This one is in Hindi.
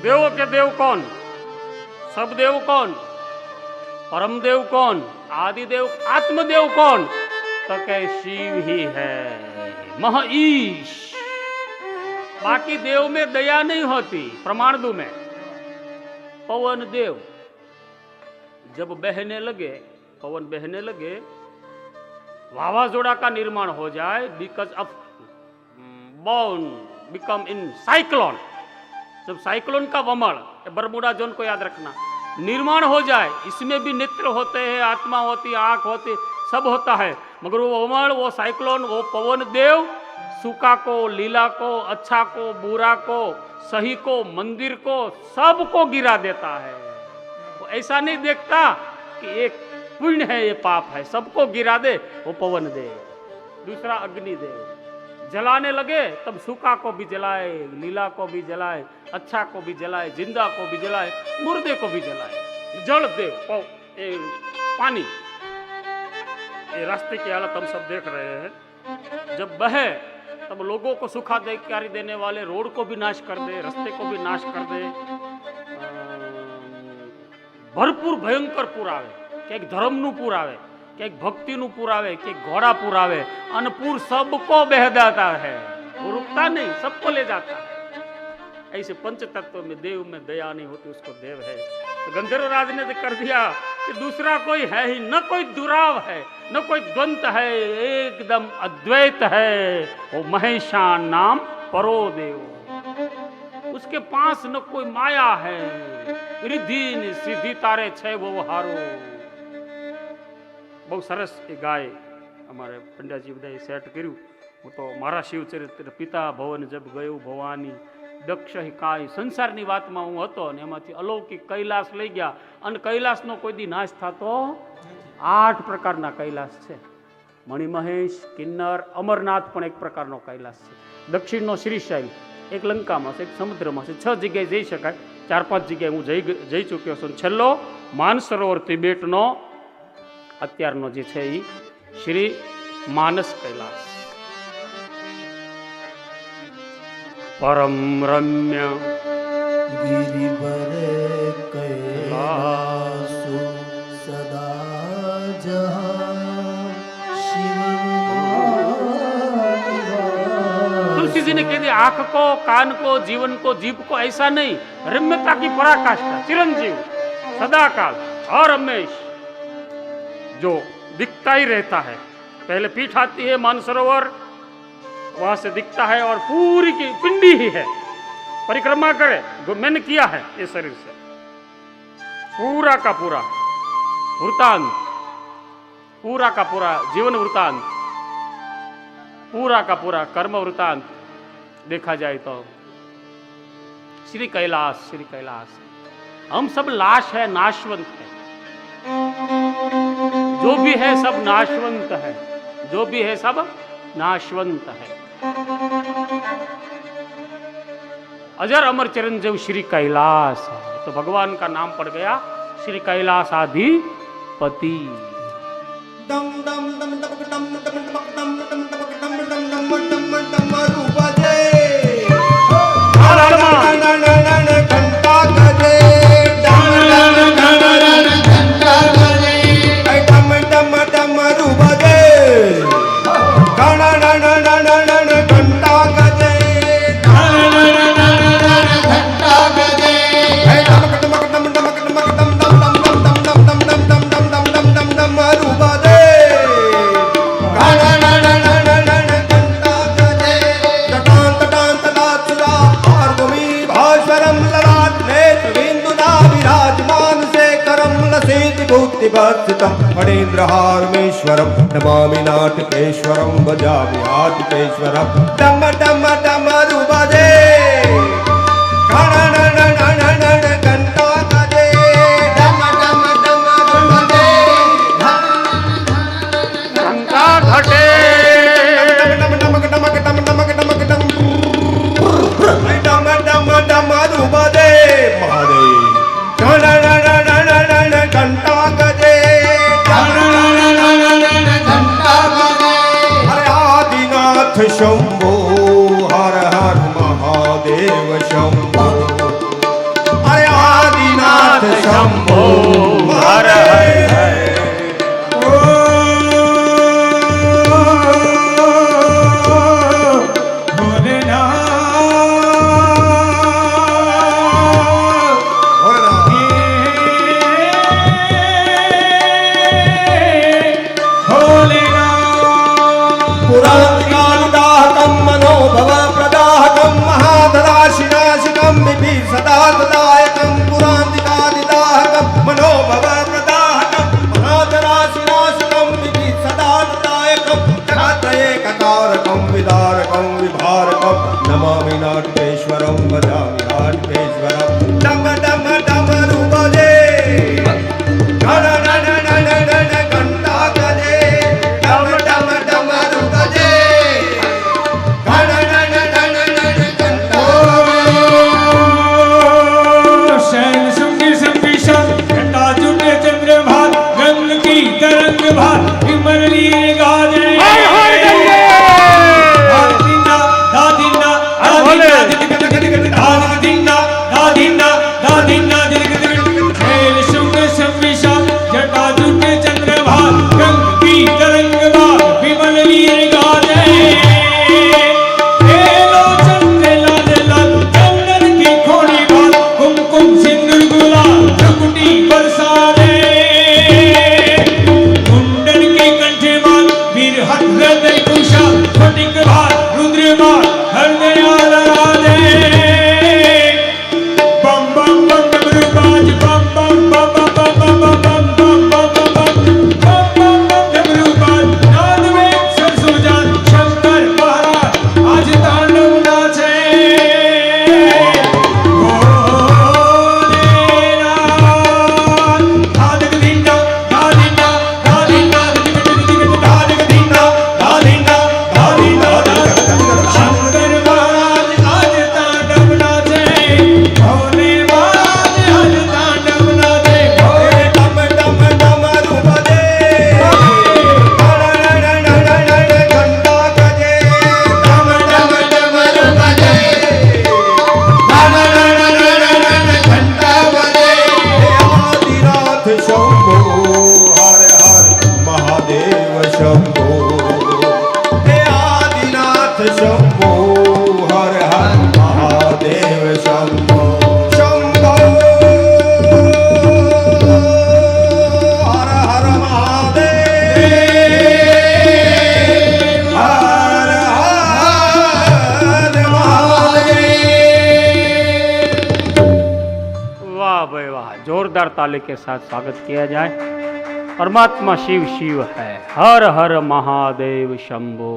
देवों के देव कौन, सब देव कौन, परम देव कौन, आदिदेव आत्मदेव कौन, तो कहे शिव ही है, महईश। बाकी देव में दया नहीं होती। प्रमाण दू में, पवन देव जब बहने लगे, पवन बहने लगे, वावाजोड़ा का निर्माण हो जाए, because of born become in cyclone, जब साइक्लोन का वमल, बरमुडा जोन को याद रखना, निर्माण हो जाए, इसमें भी नेत्र होते हैं, आत्मा होती, आंख होती, सब होता है, मगर वो वमल, वो साइक्लोन, वो पवन देव सूखा को, लीला को, अच्छा को, बुरा को, सही को, मंदिर को, सबको गिरा देता है। वो ऐसा नहीं देखता कि एक पुण्य है, ये पाप है, सबको गिरा दे, वो पवन देव। दूसरा अग्निदेव, जलाने लगे तब सूखा को भी जलाए, लीला को भी जलाए, अच्छा को भी जलाए, जिंदा को भी जलाए, मुर्दे को भी जलाए। जल देव, पानी, ये रास्ते की हालत हम सब देख रहे हैं, जब बहे तब लोगों को सुखा देने वाले रोड को भी नाश कर दे, रास्ते को भी नाश कर दे। भरपूर भयंकर पूर आवे, क्यांक धर्मનું પૂર આવે, ક્યાંક ભક્તિનું પૂર આવે, ક્યાંક ઘોડા પૂર આવે, અને પૂર सबको बह जाता है, वो रुकता नहीं, सबको ले जाता है। ऐसे पंच तत्व में देव में दया नहीं होती, उसको देव है। तो गंधर्व राज ने कर दिया कि दूसरा कोई है ही न, कोई दुराव है, न कोई द्वंत है, एकदम अद्वैत है, वो महेशान नाम परो देव। उसके पास न कोई माया है, रिद्धि ने सिद्धि तारे छे वो हारो। बहुत सरस એ ગાય અમારે પંડ્યાજી બધાએ સેટ કર્યું। હું તો મારા શિવચરિત્ર પિતા ભવન જબ ગયો ભવાની દક્ષ કાય સંસારની વાતમાં હું હતો ને એમાંથી અલૌકિક કૈલાસ લઈ ગયા, અને કૈલાસનો કોઈ દી નાશ થતો 8 પ્રકારના કૈલાસ છે। મણિમહેશ, કિન્નર, અમરનાથ પણ એક પ્રકારનો કૈલાસ છે। દક્ષિણનો શ્રીશૈલ એક લંકામાં છે, એક સમુદ્રમાં છે, 6 જગ્યાએ જઈ શકાય, 4-5 જગ્યાએ હું જઈ ચૂક્યો છું। છેલ્લો માનસરોવર તિબેટનો અત્યારનો જે છે એ શ્રી માનસ કૈલાસ। પરમ રમ્ય गिरिवर कैलासु सदा जहाँ शिव। तुलसी जी ने कह दिया, आंख को, कान को, जीवन को, जीभ को ऐसा नहीं, रम्यता की पराकाष्ठा, चिरंजीव, सदाकाल और हमेश, जो दिखता ही रहता है। पहले पीठ आती है मानसरोवर, वहां से दिखता है, और पूरी की पिंडी ही है, परिक्रमा करे, मैंने किया है ये शरीर से, पूरा का पूरा वृतांत, पूरा का पूरा जीवन वृतांत, पूरा का पूरा कर्म वृतांत देखा जाए तो श्री कैलाश, श्री कैलाश। हम सब लाश है, नाशवंत है, जो भी है सब नाशवंत है, जो भी है सब नाशवंत है। अजर अमर चिरंजीव श्री कैलाश है, तो भगवान का नाम पड़ गया श्री कैलाशाधिपति। डम डम डम डम डम डम डम डम डम डम डम डम डम रूपजे घंटा गजे, डम डम घंटा गजे, डम डम डम रूपजे घंटा गजे, घंटा गजे, डम डम डम फणीन्द्रहारमेश्वरं नमामि नाटकेश्वरं भजामि हाटकेश्वरं। डम डम डम रूपजे घंटा गजे, डम डम डम रूपजे घंटा घटे, डम डम डम डम डम डम डम डम रूपजे महादेव घंटा गजे, घंटा गजे, हरे आदिनाथ शंभो शंभो हर हर हर। पुराणकालिदाहकं मनोभवप्रदाहकं महाधराशिनाशिकं विभीषदादायकं पुराणकालिदाहकं मनोभवप्रदाहकं महाधराशिनाशिकं विभीषदादायकं जगत्रयेककारकं विदारकं विभारकं नमामि नाटकेश्वरं भजामि नाटकेश्वरं डम डम डमरू बजे गण गण गण गण घंटा बजे डम डम डमरू बजे गण गण गण गण घंटा शैल शुंगी संविषम घटा जुटे चंद्रभान गंग की तरंग भान विमल लीले गाजे हर हर गंगे। दादिना दादिना दादिना दादिना दादिना दादिना शैल शुंग संविषम घटा जुटे चंद्रभान गंग की तरंग भान विमल लीले गाजे हेलो चंद्र लाल लाल चंदन की खोड़ी बाल कुमकुम सिंदूर गुलाल त्रिकुटी बरसा दे कुंडल के कंठे माल वीर हट हृदय कुशा स्फटिक भार रुद्र माल हृदय लगा दे बम बम बम डमरू बाज बम बम बम बम बम बम बम बम बम बम बम बम बम डमरू बाज नाद में सरसों जान शंकर महाराज आज तांडव नाचे भोलेनाथ धाधक धिंडा धाधिंडा धाधिंडा धाधक धिंडा धाधिंडा धाधिंडा शंकर महाराज आज तांडव नाचे भोले महाराज आज तांडव नाचे भोले डम डम डमरू बजे गण गण गण गण घंटा बजे डम डम डमरू बजे गण गण गण गण घंटा बजे आदिनाथ शंभो हर हर महादेव शंभो हे आदिनाथ शंभो हर हर महादेव शंभो शंभो हर हर महादेव हर हर महादेव। वाह भाई वाह, जोरदार ताली के साथ स्वागत किया जाए। परमात्मा शिव शिव है, हर हर महादेव शंभो।